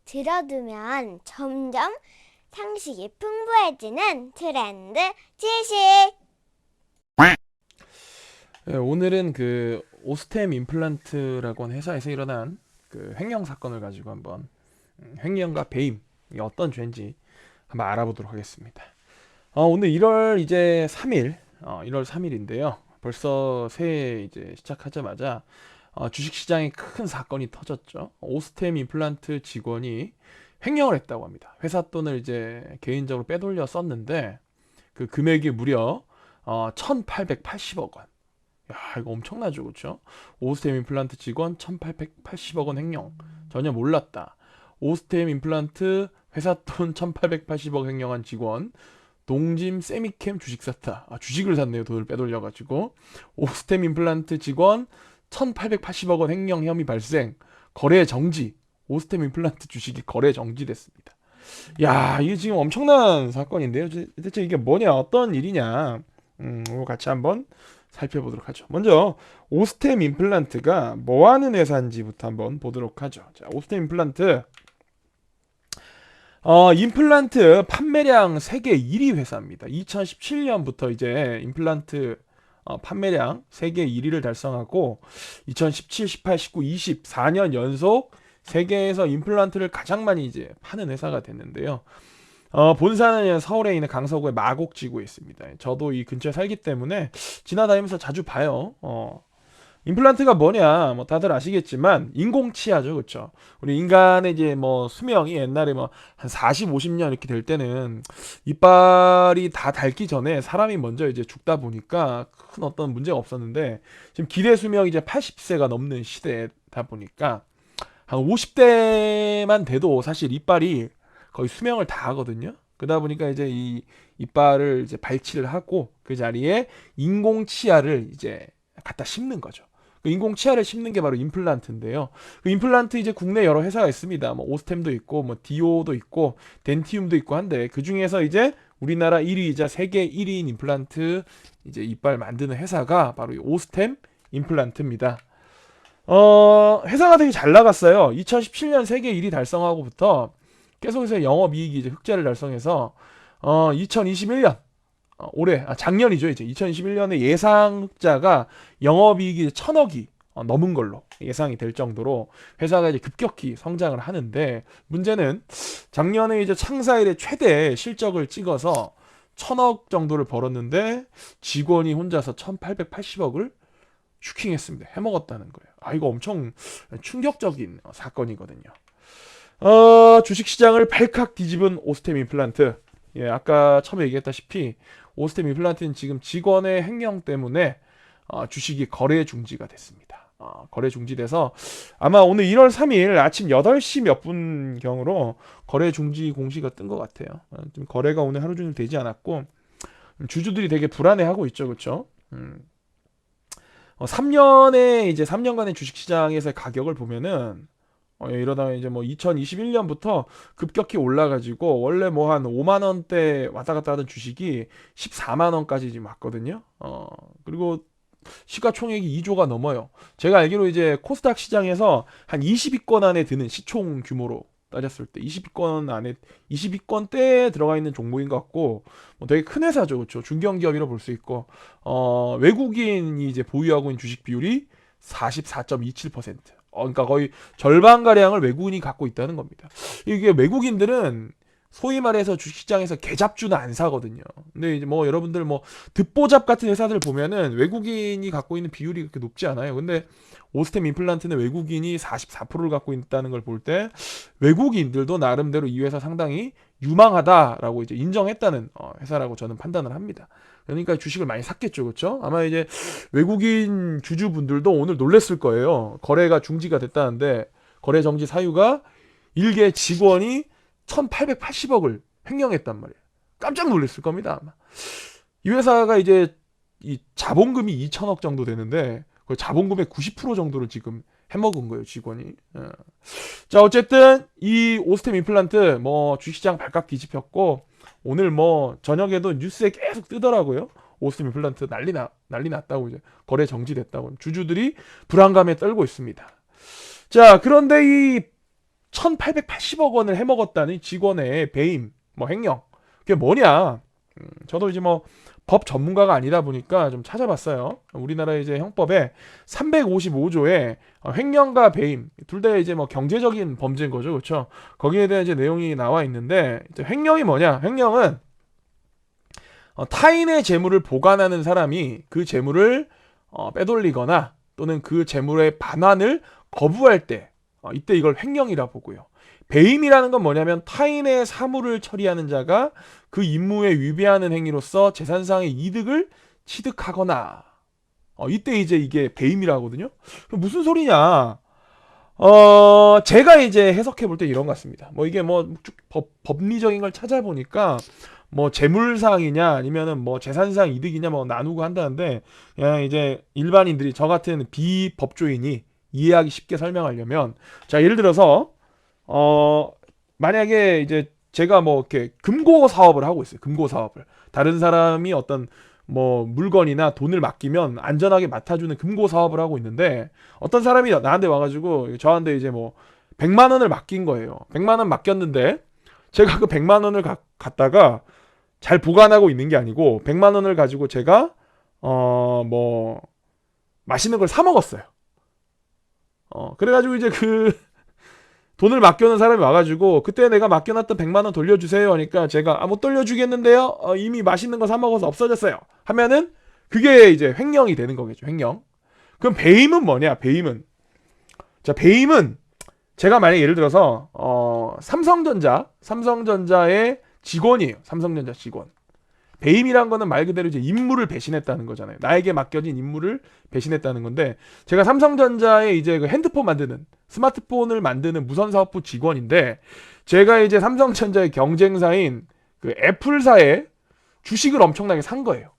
들어두면 점점 상식이 풍부해지는 트렌드 지식. 네, 오늘은 그 오스템 임플란트라고 하는 회사에서 일어난 그 횡령 사건을 가지고 한번 횡령과 배임 이게 어떤 죄인지 한번 알아보도록 하겠습니다. 오늘 1월 이제 3일, 1월 3일인데요. 벌써 새해 이제 시작하자마자 주식시장에 큰 사건이 터졌죠. 오스템 임플란트 직원이 횡령을 했다고 합니다. 회사 돈을 이제 개인적으로 빼돌려 썼는데 그 금액이 무려 1,880억 원. 야, 이거 엄청나죠, 그렇죠? 오스템 임플란트 직원 1,880억 원 횡령. 전혀 몰랐다. 오스템 임플란트 회사 돈 1,880억 횡령한 직원. 동짐 세미캠 주식 샀다. 주식을 샀네요. 돈을 빼돌려가지고. 오스템 임플란트 직원 1,880억 원 횡령 혐의 발생. 거래 정지. 오스템 임플란트 주식이 거래 정지됐습니다. 야, 이게 지금 엄청난 사건인데요. 대체 이게 뭐냐, 어떤 일이냐. 이거 같이 한번 살펴보도록 하죠. 먼저 오스템 임플란트가 뭐 하는 회사인지부터 한번 보도록 하죠. 자, 오스템 임플란트 임플란트 판매량 세계 1위 회사입니다. 2017년부터 이제 임플란트 판매량 세계 1위를 달성하고 2017, 18, 19, 20 4년 연속 세계에서 임플란트를 가장 많이 이제 파는 회사가 됐는데요. 본사는 서울에 있는 강서구의 마곡지구에 있습니다. 저도 이 근처에 살기 때문에 지나다니면서 자주 봐요. 임플란트가 뭐냐, 뭐 다들 아시겠지만 인공치아죠, 그렇죠? 우리 인간의 이제 뭐 수명이 옛날에 뭐 한 40, 50년 이렇게 될 때는 이빨이 다 닳기 전에 사람이 먼저 이제 죽다 보니까 큰 어떤 문제가 없었는데 지금 기대 수명이 이제 80세가 넘는 시대다 보니까 한 50대만 돼도 사실 이빨이 거의 수명을 다 하거든요. 그러다 보니까 이제 이 이빨을 이제 발치를 하고 그 자리에 인공 치아를 이제 갖다 심는 거죠. 그 인공 치아를 심는 게 바로 임플란트인데요. 그 임플란트 이제 국내 여러 회사가 있습니다. 뭐 오스템도 있고 뭐 디오도 있고 덴티움도 있고 한데 그 중에서 이제 우리나라 1위이자 세계 1위인 임플란트 이제 이빨 만드는 회사가 바로 이 오스템 임플란트입니다. 회사가 되게 잘 나갔어요. 2017년 세계 1위 달성하고부터 계속해서 영업이익이 이제 흑자를 달성해서 2021년 올해 작년이죠. 이제 2021년에 예상 흑자가 영업이익이 1,000억이 넘은 걸로 예상이 될 정도로 회사가 이제 급격히 성장을 하는데 문제는 작년에 이제 창사 이래 최대 실적을 찍어서 1,000억 정도를 벌었는데 직원이 혼자서 1,880억을 슈킹했습니다. 해먹었다는 거예요. 이거 엄청 충격적인 사건이거든요. 주식시장을 발칵 뒤집은 오스템 임플란트. 예, 아까 처음에 얘기했다시피 오스템 임플란트는 지금 직원의 횡령 때문에 주식이 거래 중지가 됐습니다. 거래 중지돼서 아마 오늘 1월 3일 아침 8시 몇 분경으로 거래 중지 공시가 뜬 것 같아요. 좀 거래가 오늘 하루 종일 되지 않았고 주주들이 되게 불안해하고 있죠, 그렇죠? 3년의 이제 3년간의 주식시장에서의 가격을 보면은 이러다가 이제 뭐 2021년부터 급격히 올라가지고 원래 뭐 한 5만 원대 왔다 갔다 하던 주식이 14만 원까지 지금 왔거든요. 그리고 시가총액이 2조가 넘어요. 제가 알기로 이제 코스닥 시장에서 한 20위권 안에 드는 시총 규모로 따졌을 때 20위권 안에 20위권대에 들어가 있는 종목인 것 같고 뭐 되게 큰 회사죠, 그렇죠? 중견기업이라 볼 수 있고 외국인이 이제 보유하고 있는 주식 비율이 44.27%. 그러니까 거의 절반 가량을 외국인이 갖고 있다는 겁니다. 이게 외국인들은 소위 말해서 주식시장에서 개잡주는 안 사거든요. 근데 이제 뭐 여러분들 뭐 듣보잡 같은 회사들 보면은 외국인이 갖고 있는 비율이 그렇게 높지 않아요. 근데 오스템 임플란트는 외국인이 44%를 갖고 있다는 걸 볼 때 외국인들도 나름대로 이 회사 상당히 유망하다라고 이제 인정했다는 회사라고 저는 판단을 합니다. 그러니까 주식을 많이 샀겠죠, 그렇죠? 아마 이제 외국인 주주분들도 오늘 놀랬을 거예요. 거래가 중지가 됐다는데 거래 정지 사유가 일개 직원이 1,880억을 횡령했단 말이에요. 깜짝 놀랐을 겁니다, 아마. 이 회사가 이제 이 자본금이 2천억 정도 되는데 그 자본금의 90% 정도를 지금 해먹은 거예요, 직원이. 자, 어쨌든 이 오스템 임플란트 뭐 주식시장 발칵 뒤집혔고 오늘 뭐 저녁에도 뉴스에 계속 뜨더라고요. 오스템 임플란트 난리 났다고 이제 거래 정지됐다고 주주들이 불안감에 떨고 있습니다. 자, 그런데 이 1880억 원을 해먹었다는 직원의 배임, 뭐 횡령. 그게 뭐냐? 저도 이제 뭐 법 전문가가 아니다 보니까 좀 찾아봤어요. 우리나라 이제 형법에 355조에 횡령과 배임 둘 다 이제 뭐 경제적인 범죄인 거죠, 그렇죠? 거기에 대한 이제 내용이 나와 있는데 이제 횡령이 뭐냐? 횡령은 타인의 재물을 보관하는 사람이 그 재물을 빼돌리거나 또는 그 재물의 반환을 거부할 때 이때 이걸 횡령이라 보고요. 배임이라는 건 뭐냐면 타인의 사물을 처리하는 자가 그 임무에 위배하는 행위로서 재산상의 이득을 취득하거나 이때 이제 이게 배임이라 하거든요. 무슨 소리냐? 제가 이제 해석해 볼 때 이런 것 같습니다. 뭐 이게 뭐 법리적인 걸 찾아보니까 뭐 재물상이냐 아니면은 뭐 재산상 이득이냐 뭐 나누고 한다는데 그냥 이제 일반인들이 저 같은 비법조인이 이해하기 쉽게 설명하려면 자 예를 들어서 만약에 이제 제가 뭐 이렇게 금고 사업을 하고 있어요. 금고 사업을 다른 사람이 어떤 뭐 물건이나 돈을 맡기면 안전하게 맡아주는 금고 사업을 하고 있는데 어떤 사람이 나한테 와가지고 저한테 이제 뭐 100만 원을 맡긴 거예요. 100만 원 맡겼는데 제가 그 100만 원을 갖다가 잘 보관하고 있는 게 아니고 100만 원을 가지고 제가 뭐 맛있는 걸 사 먹었어요. 그래가지고 이제 그 돈을 맡겨놓은 사람이 와가지고 그때 내가 맡겨놨던 100만 원 돌려주세요 하니까 제가 못 돌려주겠는데요. 이미 맛있는 거 사 먹어서 없어졌어요. 하면은 그게 이제 횡령이 되는 거겠죠. 횡령. 그럼 배임은 뭐냐? 배임은 자 배임은 제가 만약 예를 들어서 삼성전자의 직원이에요. 삼성전자 직원. 배임이란 거는 말 그대로 이제 임무를 배신했다는 거잖아요. 나에게 맡겨진 임무를 배신했다는 건데 제가 삼성전자의 이제 그 핸드폰 만드는 스마트폰을 만드는 무선사업부 직원인데 제가 이제 삼성전자의 경쟁사인 그 애플사의 주식을 엄청나게 산 거예요.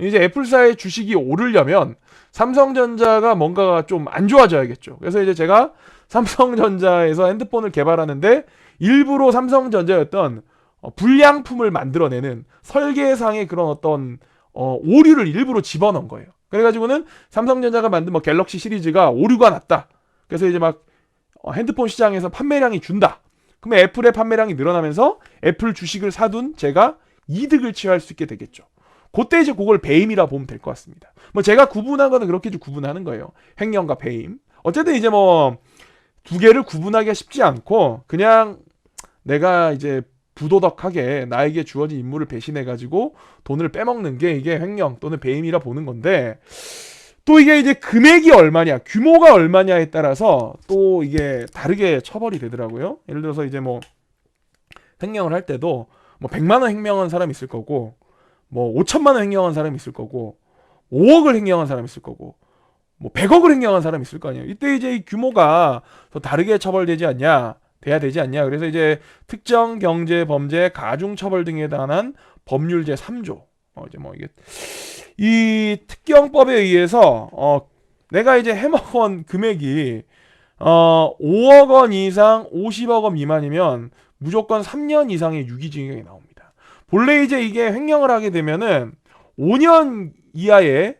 이제 애플사의 주식이 오르려면 삼성전자가 뭔가가 좀 안 좋아져야겠죠. 그래서 이제 제가 삼성전자에서 핸드폰을 개발하는데 일부러 삼성전자였던 불량품을 만들어내는 설계상의 그런 어떤 오류를 일부러 집어넣은 거예요. 그래가지고는 삼성전자가 만든 뭐 갤럭시 시리즈가 오류가 났다. 그래서 이제 막 핸드폰 시장에서 판매량이 준다. 그러면 애플의 판매량이 늘어나면서 애플 주식을 사둔 제가 이득을 취할 수 있게 되겠죠. 그때 이제 그걸 배임이라 보면 될 것 같습니다. 뭐 제가 구분한 거는 그렇게 좀 구분하는 거예요. 횡령과 배임. 어쨌든 이제 뭐 두 개를 구분하기가 쉽지 않고 그냥 내가 이제 부도덕하게 나에게 주어진 임무를 배신해가지고 돈을 빼먹는 게 이게 횡령 또는 배임이라 보는 건데 또 이게 이제 금액이 얼마냐, 규모가 얼마냐에 따라서 또 이게 다르게 처벌이 되더라고요. 예를 들어서 이제 뭐 횡령을 할 때도 뭐 100만 원 횡령한 사람이 있을 거고 뭐 5천만 원 횡령한 사람이 있을 거고 5억을 횡령한 사람이 있을 거고 뭐 100억을 횡령한 사람이 있을 거 아니에요. 이때 이제 이 규모가 더 다르게 처벌되지 않냐, 돼야 되지 않냐. 그래서 이제 특정 경제 범죄 가중 처벌 등에 관한 법률 제 3조. 이제 뭐 이게 이 특경법에 의해서 내가 이제 해먹은 금액이 5억 원 이상 50억 원 미만이면 무조건 3년 이상의 유기징역이 나옵니다. 본래 이제 이게 횡령을 하게 되면은 5년 이하의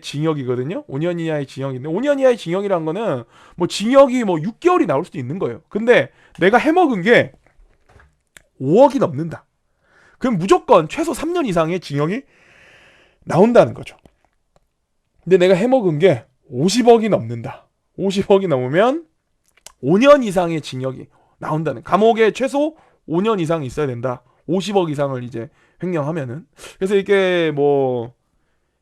징역이거든요. 5년 이하의 징역인데 5년 이하의 징역이란 거는 뭐 징역이 뭐 6개월이 나올 수도 있는 거예요. 근데 내가 해먹은 게 5억이 넘는다. 그럼 무조건 최소 3년 이상의 징역이 나온다는 거죠. 근데 내가 해먹은 게 50억이 넘는다. 50억이 넘으면 5년 이상의 징역이 나온다는, 감옥에 최소 5년 이상 있어야 된다. 50억 이상을 이제 횡령하면은. 그래서 이게 뭐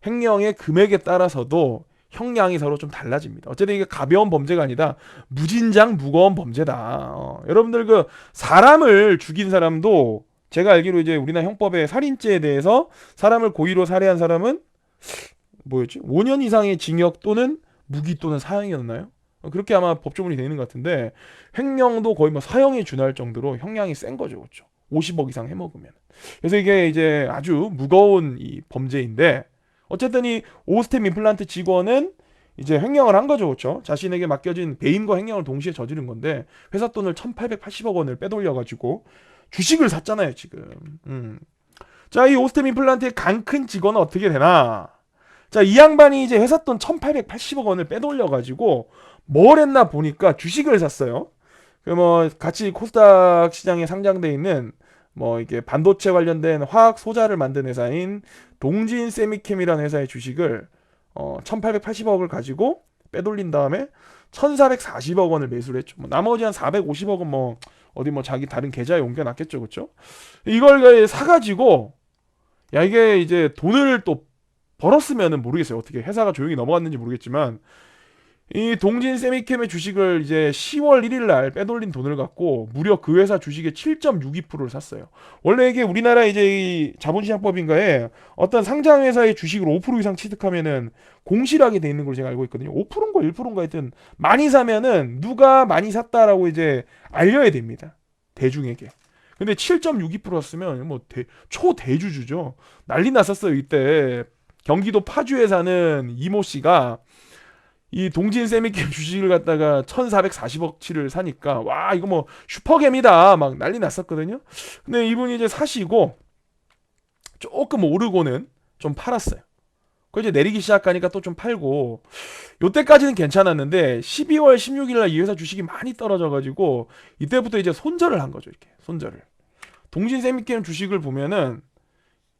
횡령의 금액에 따라서도 형량이 서로 좀 달라집니다. 어쨌든 이게 가벼운 범죄가 아니다. 무진장 무거운 범죄다. 여러분들 그 사람을 죽인 사람도 제가 알기로 이제 우리나라 형법에 살인죄에 대해서 사람을 고의로 살해한 사람은 뭐였지? 5년 이상의 징역 또는 무기 또는 사형이었나요? 그렇게 아마 법조문이 되는 것 같은데 횡령도 거의 뭐 사형에 준할 정도로 형량이 센 거죠, 그렇죠? 50억 이상 해먹으면. 그래서 이게 이제 아주 무거운 이 범죄인데 어쨌든 이 오스템 임플란트 직원은 이제 횡령을 한 거죠, 그렇죠? 자신에게 맡겨진 배임과 횡령을 동시에 저지른 건데 회사 돈을 1,880억 원을 빼돌려가지고 주식을 샀잖아요, 지금. 자, 이 오스템 임플란트의 강 큰 직원은 어떻게 되나? 자, 이 양반이 이제 회사 돈 1,880억 원을 빼돌려가지고 뭘 했나 보니까 주식을 샀어요. 그 뭐 같이 코스닥 시장에 상장돼 있는 뭐 이게 반도체 관련된 화학 소자를 만든 회사인 동진 세미캠이라는 회사의 주식을 1,880억을 가지고 빼돌린 다음에 1,440억 원을 매수를 했죠. 뭐 나머지 한 450억은 뭐 어디 뭐 자기 다른 계좌에 옮겨놨겠죠, 그렇죠? 이걸 사가지고 야 이게 이제 돈을 또 벌었으면은 모르겠어요. 어떻게 회사가 조용히 넘어갔는지 모르겠지만 이 동진 세미캠의 주식을 이제 10월 1일 날 빼돌린 돈을 갖고 무려 그 회사 주식의 7.62%를 샀어요. 원래 이게 우리나라 이제 이 자본시장법인가에 어떤 상장 회사의 주식을 5% 이상 취득하면은 공실하게 돼 있는 걸 제가 알고 있거든요. 5%인가 1%인가 하여튼 많이 사면은 누가 많이 샀다라고 이제 알려야 됩니다. 대중에게. 근데 7.62%였으면 뭐 초대주주죠. 난리 났었어요. 이때 경기도 파주에 사는 이모 씨가 이 동진 세미캠 주식을 갖다가 1,440억치를 사니까 와 이거 뭐 슈퍼겜이다 막 난리 났었거든요. 근데 이분이 이제 사시고 조금 오르고는 좀 팔았어요. 그 이제 내리기 시작하니까 또 좀 팔고 요때까지는 괜찮았는데 12월 16일 날 이 회사 주식이 많이 떨어져가지고 이때부터 이제 손절을 한 거죠. 이렇게 손절을. 동진 세미캠 주식을 보면은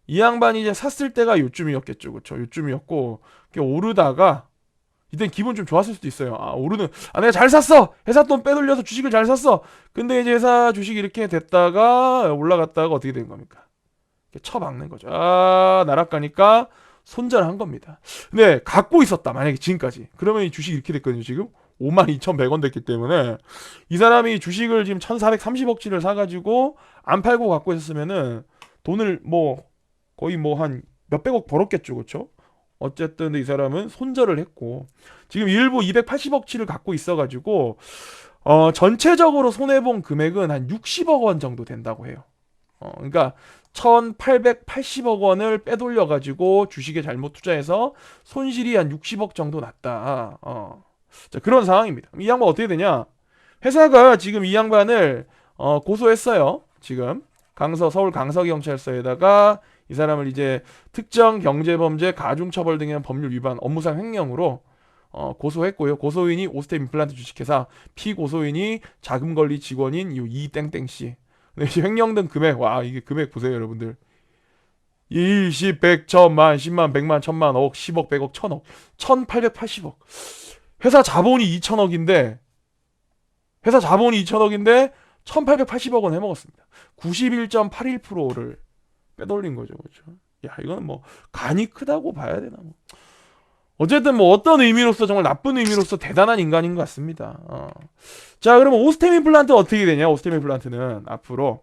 이 양반이 이제 샀을 때가 요쯤이었겠죠. 그쵸? 요쯤이었고 오르다가 이땐 기분 좀 좋았을 수도 있어요. 내가 잘 샀어. 회사 돈 빼돌려서 주식을 잘 샀어. 근데 이제 회사 주식이 이렇게 됐다가 올라갔다가 어떻게 된 겁니까? 쳐박는 거죠. 날아가니까 손절한 겁니다. 근데 갖고 있었다. 만약에 지금까지. 그러면 이 주식이 이렇게 됐거든요. 지금 52,100원 됐기 때문에 이 사람이 주식을 지금 1,430억치를 사가지고 안 팔고 갖고 있었으면은 돈을 뭐 거의 뭐 한 몇백억 벌었겠죠. 그렇죠? 어쨌든 이 사람은 손절을 했고 지금 일부 280억치를 갖고 있어가지고 전체적으로 손해본 금액은 한 60억 원 정도 된다고 해요. 그러니까 1,880억 원을 빼돌려가지고 주식에 잘못 투자해서 손실이 한 60억 정도 났다. 자, 그런 상황입니다. 이 양반 어떻게 되냐? 회사가 지금 이 양반을 고소했어요. 지금 서울 강서경찰서에다가 이 사람을 이제 특정 경제범죄 가중처벌 등의 법률 위반 업무상 횡령으로 고소했고요. 고소인이 오스템 임플란트 주식회사, 피고소인이 자금관리 직원인 이땡땡씨. 근데 이제 횡령 등 금액, 와 이게 금액 보세요 여러분들. 1, 10, 100, 1000만, 10만, 100만, 1000만, 억, 10억, 100억, 1000억, 1880억. 회사 자본이 2000억인데 1880억 원 해먹었습니다. 91.81%를 빼돌린 거죠. 그렇죠? 야, 이거는 뭐 간이 크다고 봐야 되나 뭐. 어쨌든 뭐 어떤 의미로서 정말 나쁜 의미로서 대단한 인간인 것 같습니다. 자, 그러면 오스템 임플란트 어떻게 되냐? 오스템 임플란트는 앞으로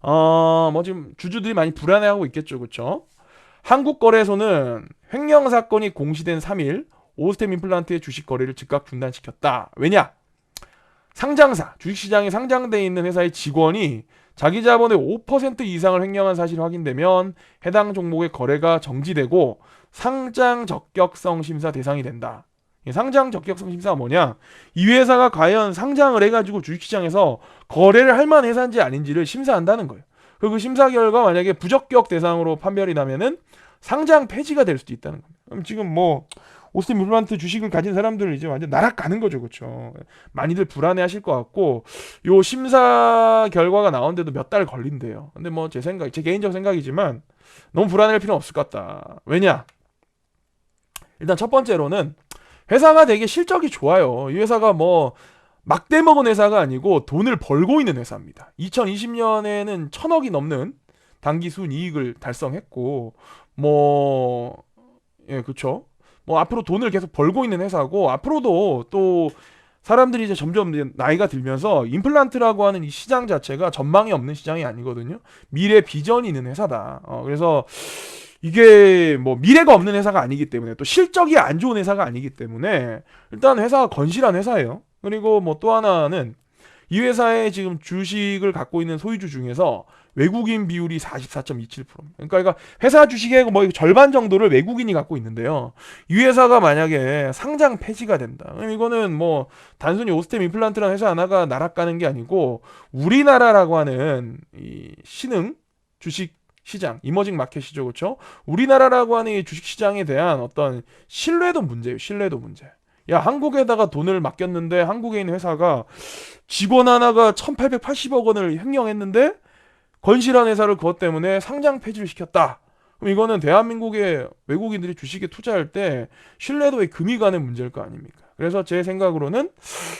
뭐 지금 주주들이 많이 불안해하고 있겠죠. 그렇죠? 한국거래소는 횡령 사건이 공시된 3일 오스템 임플란트의 주식 거래를 즉각 중단시켰다. 왜냐? 상장사, 주식시장에 상장돼 있는 회사의 직원이 자기 자본의 5% 이상을 횡령한 사실이 확인되면 해당 종목의 거래가 정지되고 상장 적격성 심사 대상이 된다. 상장 적격성 심사가 뭐냐? 이 회사가 과연 상장을 해가지고 주식시장에서 거래를 할 만한 회사인지 아닌지를 심사한다는 거예요. 그리고 그 심사 결과 만약에 부적격 대상으로 판별이 나면은 상장 폐지가 될 수도 있다는 겁니다. 그럼 지금 뭐 오스템 임플란트 주식을 가진 사람들은 이제 완전 날아가는 거죠, 그렇죠? 많이들 불안해하실 것 같고, 요 심사 결과가 나오는데도 몇 달 걸린대요. 근데 뭐 제 개인적 생각이지만 너무 불안할 필요는 없을 것 같다. 왜냐? 일단 첫 번째로는 회사가 되게 실적이 좋아요. 이 회사가 뭐 막대 먹은 회사가 아니고 돈을 벌고 있는 회사입니다. 2020년에는 1,000억이 넘는 당기 순이익을 달성했고, 그렇죠. 뭐 앞으로 돈을 계속 벌고 있는 회사고 앞으로도 또 사람들이 이제 점점 이제 나이가 들면서 임플란트라고 하는 이 시장 자체가 전망이 없는 시장이 아니거든요. 미래 비전이 있는 회사다. 그래서 이게 뭐 미래가 없는 회사가 아니기 때문에 또 실적이 안 좋은 회사가 아니기 때문에 일단 회사가 건실한 회사예요. 그리고 뭐 또 하나는 이 회사의 지금 주식을 갖고 있는 소유주 중에서 외국인 비율이 44.27%. 그러니까 회사 주식의 뭐 절반 정도를 외국인이 갖고 있는데요. 이 회사가 만약에 상장 폐지가 된다. 그럼 이거는 뭐 단순히 오스템 임플란트라는 회사 하나가 날아가는 게 아니고 우리나라라고 하는 이 신흥 주식 시장, 이머징 마켓이죠. 그렇죠? 우리나라라고 하는 이 주식 시장에 대한 어떤 신뢰도 문제예요. 신뢰도 문제. 야, 한국에다가 돈을 맡겼는데 한국에 있는 회사가 직원 하나가 1880억 원을 횡령했는데 건실한 회사를 그것 때문에 상장 폐지를 시켰다. 그럼 이거는 대한민국의 외국인들이 주식에 투자할 때 신뢰도에 금이 가는 문제일 거 아닙니까? 그래서 제 생각으로는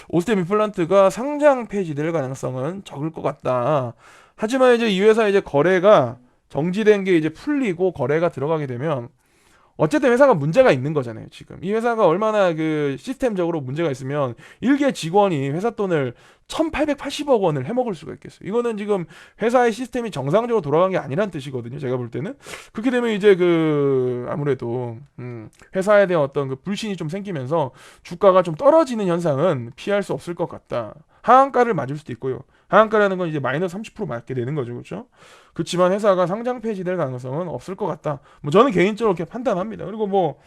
오스템 임플란트가 상장 폐지될 가능성은 적을 것 같다. 하지만 이제 이 회사 이제 거래가 정지된 게 이제 풀리고 거래가 들어가게 되면 어쨌든 회사가 문제가 있는 거잖아요, 지금. 이 회사가 얼마나 그 시스템적으로 문제가 있으면 일개 직원이 회사 돈을 1880억 원을 해먹을 수가 있겠어요. 이거는 지금 회사의 시스템이 정상적으로 돌아간 게 아니란 뜻이거든요, 제가 볼 때는. 그렇게 되면 이제 그, 아무래도, 회사에 대한 어떤 그 불신이 좀 생기면서 주가가 좀 떨어지는 현상은 피할 수 없을 것 같다. 하한가를 맞을 수도 있고요. 하한가라는 건 이제 마이너스 30% 맞게 되는 거죠, 그렇죠? 그렇지만 회사가 상장 폐지될 가능성은 없을 것 같다. 뭐 저는 개인적으로 이렇게 판단합니다. 그리고 뭐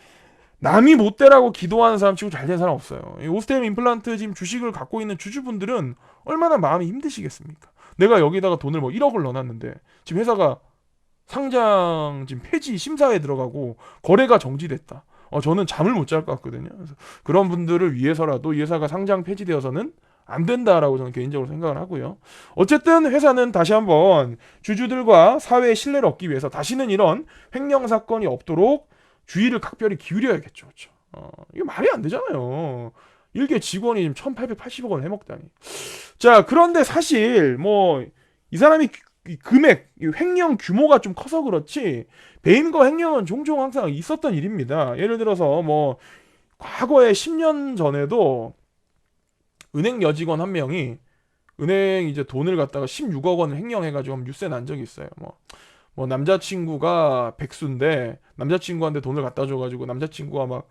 남이 못 되라고 기도하는 사람 치고 잘 된 사람 없어요. 이 오스템 임플란트 지금 주식을 갖고 있는 주주분들은 얼마나 마음이 힘드시겠습니까? 내가 여기다가 돈을 뭐 1억을 넣어놨는데 지금 회사가 상장 지금 폐지 심사에 들어가고 거래가 정지됐다. 저는 잠을 못 잘 것 같거든요. 그래서 그런 분들을 위해서라도 이 회사가 상장 폐지되어서는 안 된다라고 저는 개인적으로 생각을 하고요. 어쨌든 회사는 다시 한번 주주들과 사회의 신뢰를 얻기 위해서 다시는 이런 횡령 사건이 없도록 주의를 각별히 기울여야겠죠. 그렇죠? 이게 말이 안 되잖아요. 일개 직원이 지금 1880억 원 해먹다니. 자, 그런데 사실 뭐 이 사람이 이 금액, 이 횡령 규모가 좀 커서 그렇지 배임과 횡령은 종종 항상 있었던 일입니다. 예를 들어서 뭐 과거에 10년 전에도 은행 여직원 한 명이 은행 이제 돈을 갖다가 16억 원을 횡령해가지고 한번 뉴스에 난 적이 있어요. 뭐 남자친구가 백수인데 남자친구한테 돈을 갖다 줘가지고 남자친구가 막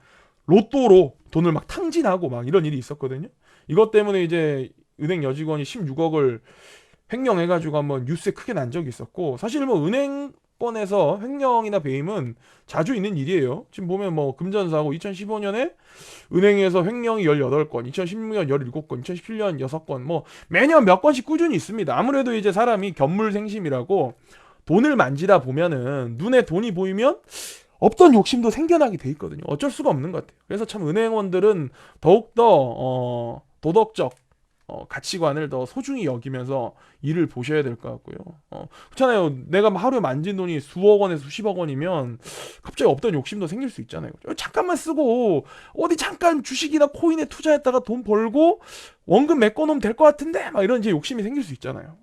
로또로 돈을 막 탕진하고 막 이런 일이 있었거든요. 이것 때문에 이제 은행 여직원이 16억을 횡령해가지고 한번 뉴스에 크게 난 적이 있었고 사실 뭐 은행권에서 횡령이나 배임은 자주 있는 일이에요. 지금 보면 뭐 금전사고 2015년에 은행에서 횡령이 18건, 2016년 17건, 2017년 6건, 뭐 매년 몇 건씩 꾸준히 있습니다. 아무래도 이제 사람이 견물생심이라고 돈을 만지다 보면은 눈에 돈이 보이면 없던 욕심도 생겨나게 돼 있거든요. 어쩔 수가 없는 것 같아요. 그래서 참 은행원들은 더욱더 도덕적 가치관을 더 소중히 여기면서 일을 보셔야 될 것 같고요. 그렇잖아요. 내가 하루에 만진 돈이 수억 원에서 수십억 원이면 갑자기 없던 욕심도 생길 수 있잖아요. 잠깐만 쓰고 어디 잠깐 주식이나 코인에 투자했다가 돈 벌고 원금 메꿔놓으면 될 것 같은데 막 이런 이제 욕심이 생길 수 있잖아요.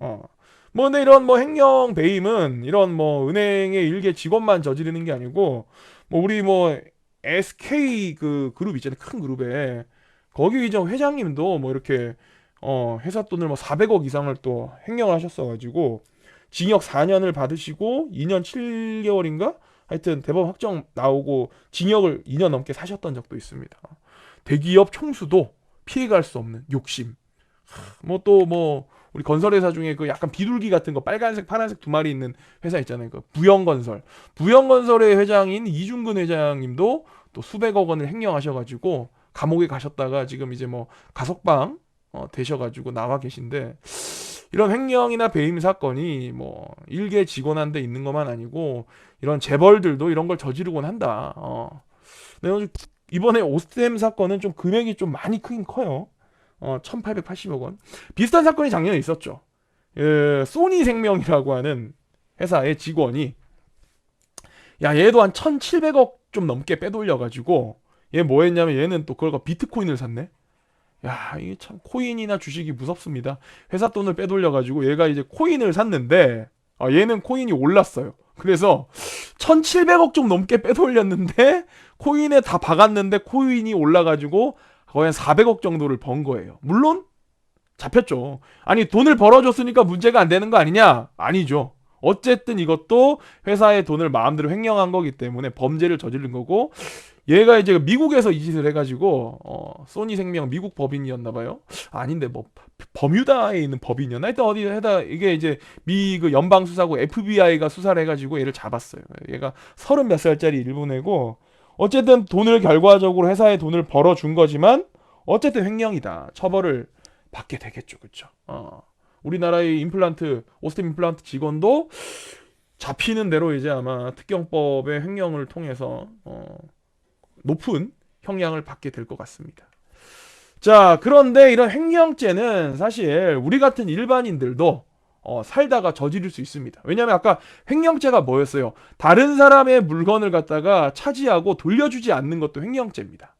뭐 근데 이런 뭐 횡령 배임은 이런 뭐 은행의 일개 직원만 저지르는 게 아니고 뭐 우리 뭐 SK 그 그룹 있잖아요. 큰 그룹에 거기 이제 회장님도 뭐 이렇게 회사 돈을 뭐 400억 이상을 또 횡령을 하셨어가지고 징역 4년을 받으시고 2년 7개월인가? 하여튼 대법원 확정 나오고 징역을 2년 넘게 사셨던 적도 있습니다. 대기업 총수도 피해갈 수 없는 욕심. 뭐 또 뭐 우리 건설회사 중에 그 약간 비둘기 같은 거 빨간색 파란색 두 마리 있는 회사 있잖아요. 그 부영건설. 부영건설의 회장인 이중근 회장님도 또 수백억 원을 횡령하셔가지고 감옥에 가셨다가 지금 이제 뭐 가석방 되셔가지고 나와 계신데 이런 횡령이나 배임 사건이 뭐 일개 직원한테 있는 것만 아니고 이런 재벌들도 이런 걸 저지르곤 한다. 근데 이번에 오스템 사건은 좀 금액이 좀 많이 크긴 커요. 1880억 원. 비슷한 사건이 작년에 있었죠. 소니 생명이라고 하는 회사의 직원이 야 얘도 한 1700억 좀 넘게 빼돌려가지고 얘 뭐 했냐면 얘는 또 그걸 비트코인을 샀네. 야, 이게 참 코인이나 주식이 무섭습니다. 회사 돈을 빼돌려가지고 얘가 이제 코인을 샀는데 얘는 코인이 올랐어요. 그래서 1700억 좀 넘게 빼돌렸는데 코인에 다 박았는데 코인이 올라가지고 거의 한 400억 정도를 번 거예요. 물론 잡혔죠. 아니 돈을 벌어줬으니까 문제가 안 되는 거 아니냐? 아니죠. 어쨌든 이것도 회사의 돈을 마음대로 횡령한 거기 때문에 범죄를 저지른 거고 얘가 이제 미국에서 이 짓을 해가지고 소니 생명 미국 법인이었나봐요. 아닌데 뭐 버뮤다에 있는 법인이었나? 하여튼 어디 해다 이게 이제 미 그 연방 수사국 FBI가 수사를 해가지고 얘를 잡았어요. 얘가 30몇 살짜리 일본애고 어쨌든 돈을 결과적으로 회사에 돈을 벌어준 거지만 어쨌든 횡령이다. 처벌을 받게 되겠죠, 그렇죠? 우리나라의 임플란트 오스템 임플란트 직원도 잡히는 대로 이제 아마 특경법의 횡령을 통해서 높은 형량을 받게 될 것 같습니다. 자, 그런데 이런 횡령죄는 사실 우리 같은 일반인들도 살다가 저지를 수 있습니다. 왜냐하면 아까 횡령죄가 뭐였어요? 다른 사람의 물건을 갖다가 차지하고 돌려주지 않는 것도 횡령죄입니다.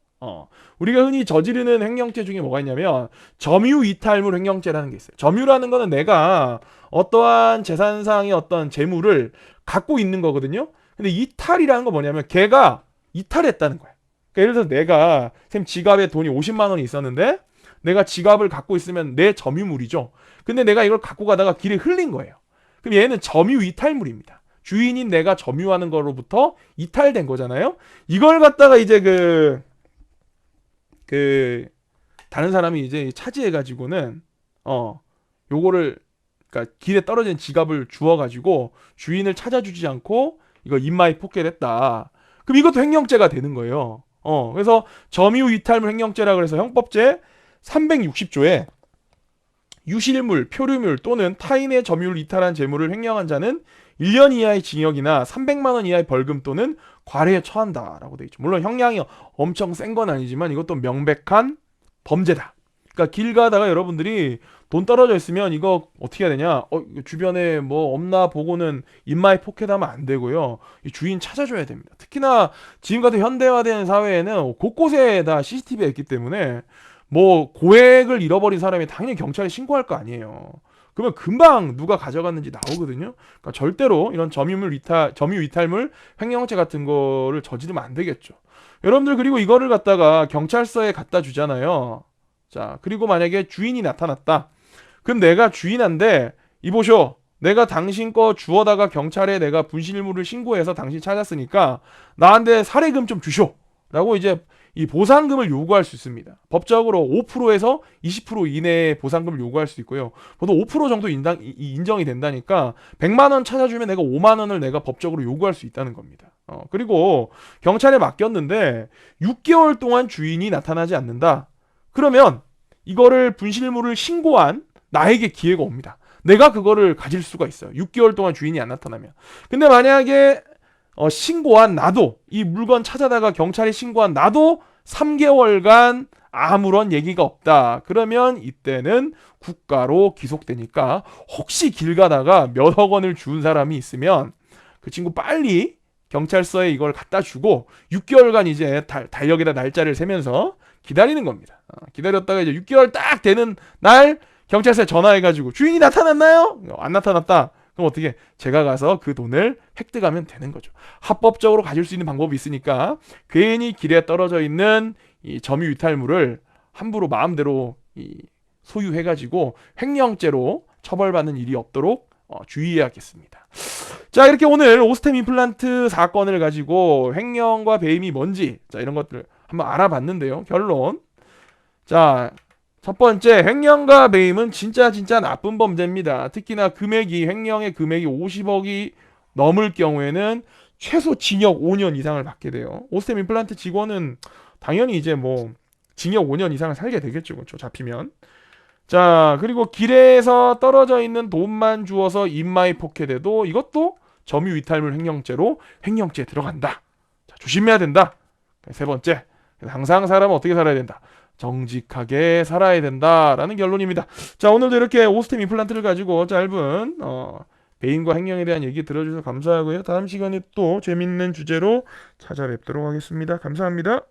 우리가 흔히 저지르는 횡령죄 중에 뭐가 있냐면 점유이탈물 횡령죄라는 게 있어요. 점유라는 거는 내가 어떠한 재산상의 어떤 재물을 갖고 있는 거거든요. 근데 이탈이라는 건 뭐냐면 걔가 이탈했다는 거야. 그러니까 예를 들어서 내가 쌤 지갑에 돈이 50만 원이 있었는데 내가 지갑을 갖고 있으면 내 점유물이죠. 근데 내가 이걸 갖고 가다가 길에 흘린 거예요. 그럼 얘는 점유 이탈물입니다. 주인인 내가 점유하는 거로부터 이탈된 거잖아요. 이걸 갖다가 이제 다른 사람이 이제 차지해 가지고는 요거를 그러니까 길에 떨어진 지갑을 주워 가지고 주인을 찾아주지 않고 이거 인마이 포켓했다. 그럼 이것도 횡령죄가 되는 거예요. 그래서 점유 이탈물 횡령죄라 그래서 형법제 360조에 유실물, 표류물 또는 타인의 점유를 이탈한 재물을 횡령한 자는 1년 이하의 징역이나 300만 원 이하의 벌금 또는 과례에 처한다라고 돼 있죠. 물론 형량이 엄청 센 건 아니지만 이것도 명백한 범죄다. 그러니까 길 가다가 여러분들이 돈 떨어져 있으면 이거 어떻게 해야 되냐? 주변에 뭐 없나 보고는 인마이 포켓하면 안 되고요. 이 주인 찾아줘야 됩니다. 특히나 지금 같은 현대화된 사회에는 곳곳에 다 CCTV가 있기 때문에 뭐 고액을 잃어버린 사람이 당연히 경찰에 신고할 거 아니에요. 그러면 금방 누가 가져갔는지 나오거든요. 그러니까 절대로 이런 점유 이탈물 횡령죄 같은 거를 저지르면 안 되겠죠. 여러분들 그리고 이거를 갖다가 경찰서에 갖다 주잖아요. 자, 그리고 만약에 주인이 나타났다. 그럼 내가 주인한테 이보쇼. 내가 당신 거 주워다가 경찰에 내가 분실물을 신고해서 당신 찾았으니까 나한테 사례금 좀 주쇼. 라고 이제 이 보상금을 요구할 수 있습니다. 법적으로 5%에서 20% 이내의 보상금을 요구할 수 있고요. 보통 5% 정도 인정이 된다니까 100만 원 찾아주면 내가 5만 원을 내가 법적으로 요구할 수 있다는 겁니다. 그리고 경찰에 맡겼는데 6개월 동안 주인이 나타나지 않는다. 그러면 이거를 분실물을 신고한 나에게 기회가 옵니다. 내가 그거를 가질 수가 있어요. 6개월 동안 주인이 안 나타나면. 근데 만약에 신고한 나도 이 물건 찾아다가 경찰에 신고한 나도 3개월간 아무런 얘기가 없다. 그러면 이때는 국가로 기속되니까 혹시 길 가다가 몇억 원을 준 사람이 있으면 그 친구 빨리 경찰서에 이걸 갖다 주고 6개월간 이제 달력에다 날짜를 세면서 기다리는 겁니다. 기다렸다가 이제 6개월 딱 되는 날 경찰서에 전화해가지고 주인이 나타났나요? 안 나타났다. 그럼 어떻게 제가 가서 그 돈을 획득하면 되는 거죠. 합법적으로 가질 수 있는 방법이 있으니까 괜히 길에 떨어져 있는 이 점유 이탈물을 함부로 마음대로 소유해가지고 횡령죄로 처벌받는 일이 없도록 주의해야겠습니다. 자, 이렇게 오늘 오스템 임플란트 사건을 가지고 횡령과 배임이 뭔지 이런 것들 한번 알아봤는데요. 결론. 자, 첫 번째, 횡령과 배임은 진짜 나쁜 범죄입니다. 특히나 횡령의 금액이 50억이 넘을 경우에는 최소 징역 5년 이상을 받게 돼요. 오스템 임플란트 직원은 당연히 이제 뭐 징역 5년 이상을 살게 되겠죠. 그렇죠? 잡히면. 자, 그리고 길에서 떨어져 있는 돈만 주어서 인마이 포켓해도 이것도 점유이탈물 횡령죄로 횡령죄에 들어간다. 자, 조심해야 된다. 세 번째, 항상 사람은 어떻게 살아야 된다. 정직하게 살아야 된다라는 결론입니다. 자, 오늘도 이렇게 오스템 임플란트를 가지고 짧은 배임과 횡령에 대한 얘기 들어주셔서 감사하고요. 다음 시간에 또 재밌는 주제로 찾아뵙도록 하겠습니다. 감사합니다.